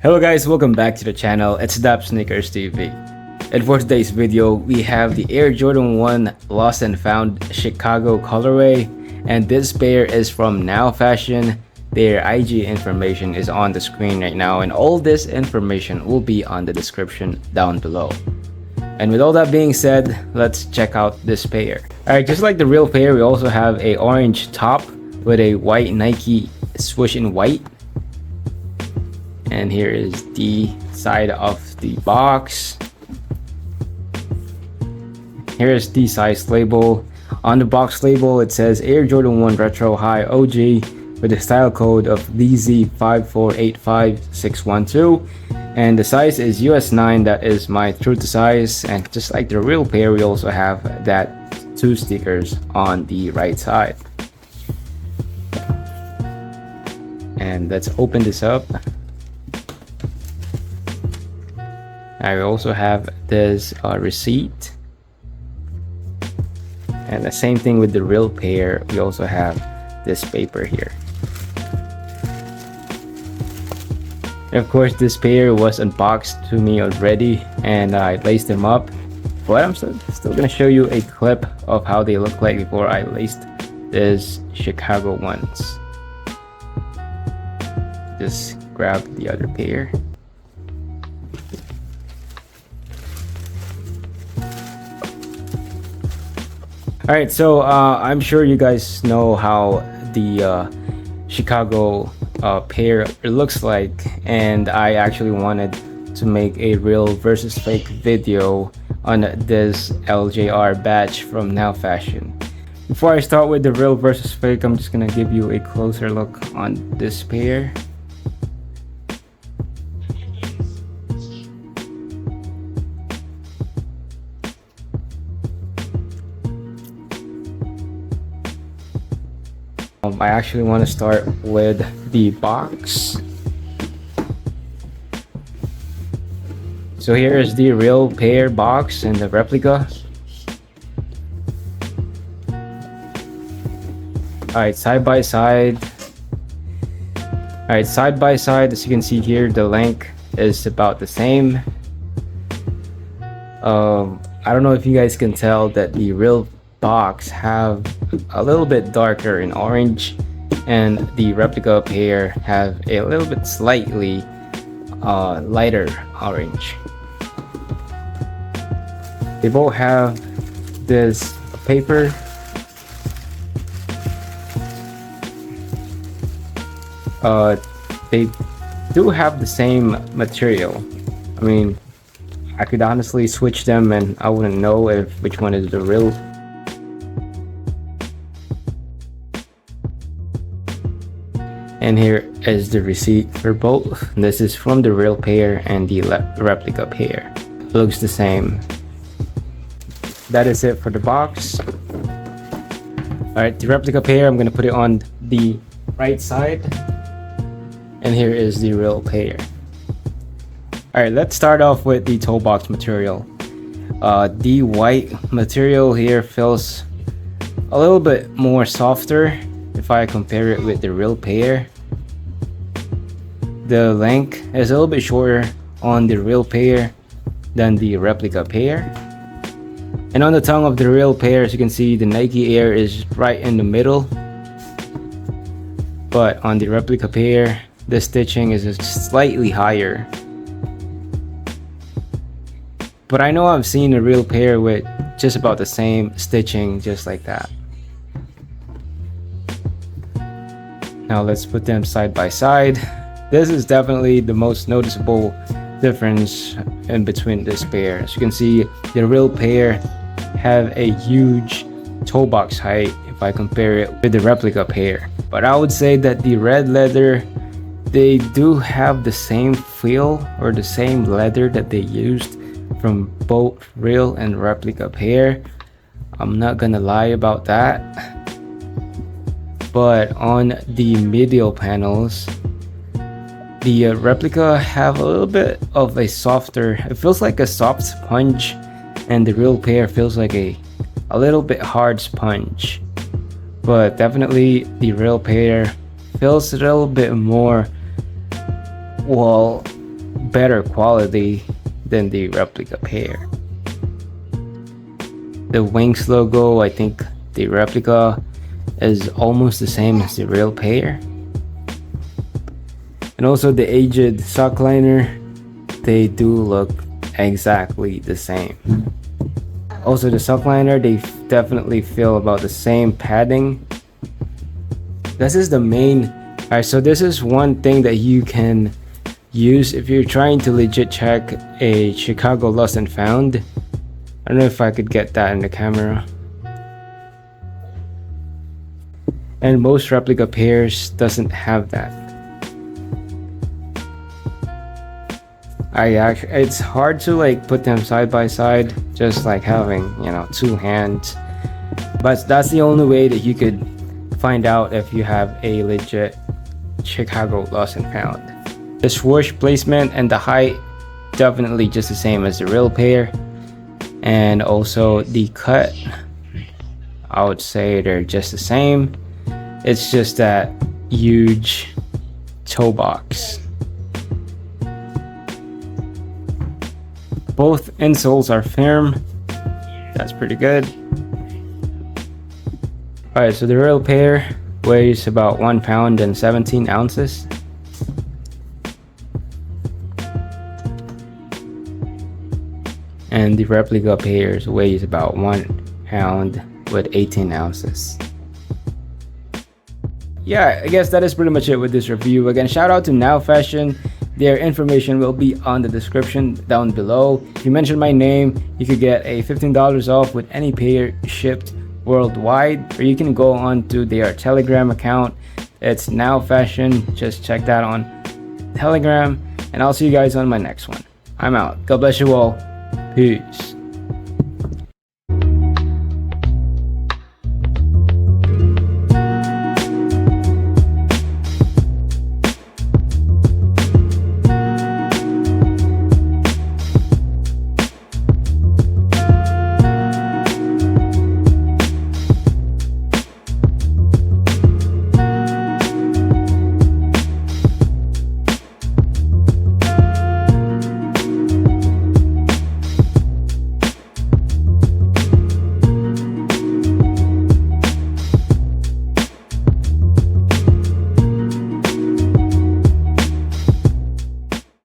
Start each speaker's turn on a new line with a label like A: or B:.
A: Hello guys, welcome back to the channel. It's Dap Sneakers TV. And for today's video, we have the Air Jordan 1 Lost and Found Chicago colorway, and this pair is from Now Fashion. Their IG information is on the screen right now, and all this information will be on the description down below. And with all that being said, let's check out this pair. Alright, just like the real pair, we also have a orange top with a white Nike swoosh in white. And here is the side of the box. Here is the size label. On the box label, it says Air Jordan 1 Retro High OG with the style code of DZ5485612. And the size is US 9, that is my true to size. And just like the real pair, we also have that 2 stickers on the right side. And let's open this up. I also have this receipt, and the same thing with the real pair. We also have this paper here. And of course, this pair was unboxed to me already, and I laced them up. But I'm still gonna show you a clip of how they look like before I laced this Chicago ones. Just grab the other pair. Alright, so I'm sure you guys know how the Chicago pair looks like, and I actually wanted to make a real versus fake video on this LJR batch from Now Fashion. Before I start with the real versus fake, I'm just gonna give you a closer look on this pair. I actually want to start with the box. So here is the real pair box and the replica. Alright, side by side. Alright, side by side, as you can see here, the length is about the same. I don't know if you guys can tell that the real box have a little bit darker in orange, and the replica pair have a little bit slightly lighter orange. They both have this paper. They do have the same material. I mean, I could honestly switch them and I wouldn't know which one is the real. And here is the receipt for both. This is from the real pair and the replica pair. Looks the same. That is it for the box. Alright, the replica pair, I'm gonna put it on the right side. And here is the real pair. Alright, let's start off with the toe box material. The white material here feels a little bit more softer if I compare it with the real pair. The length is a little bit shorter on the real pair than the replica pair. And on the tongue of the real pair, as you can see, the Nike Air is right in the middle. But on the replica pair, the stitching is slightly higher. But I know I've seen a real pair with just about the same stitching, just like that. Now let's put them side by side. This is definitely the most noticeable difference in between this pair. As you can see, the real pair have a huge toe box height if I compare it with the replica pair. But I would say that the red leather, they do have the same feel or the same leather that they used from both real and replica pair. I'm not gonna lie about that. But on the medial panels, the replica have a little bit of a softer, it feels like a soft sponge, and the real pair feels like a little bit hard sponge. But definitely the real pair feels a little bit more, well, better quality than the replica pair. The Wings logo, I think the replica is almost the same as the real pair. And also the aged sock liner, they do look exactly the same. Also the sock liner, they definitely feel about the same padding. This is the main. Alright, so this is one thing that you can use if you're trying to legit check a Chicago lost and found. I don't know if I could get that in the camera. And most replica pairs doesn't have that. It's hard to like put them side by side, just like having, you know, two hands. But that's the only way that you could find out if you have a legit Chicago lost and found. The swoosh placement and the height, definitely just the same as the real pair. And also the cut, I would say they're just the same. It's just that huge toe box. Both insoles are firm. That's pretty good. Alright, so the real pair weighs about 1 pound and 17 ounces. And the replica pairs weighs about 1 pound with 18 ounces. Yeah, I guess that is pretty much it with this review. Again, shout out to Now Fashion. Their information will be on the description down below. If you mention my name, you could get a $15 off with any pair shipped worldwide, or you can go on to their Telegram account. It's Now Fashion. Just check that on Telegram, and I'll see you guys on my next one. I'm out. God bless you all. Peace.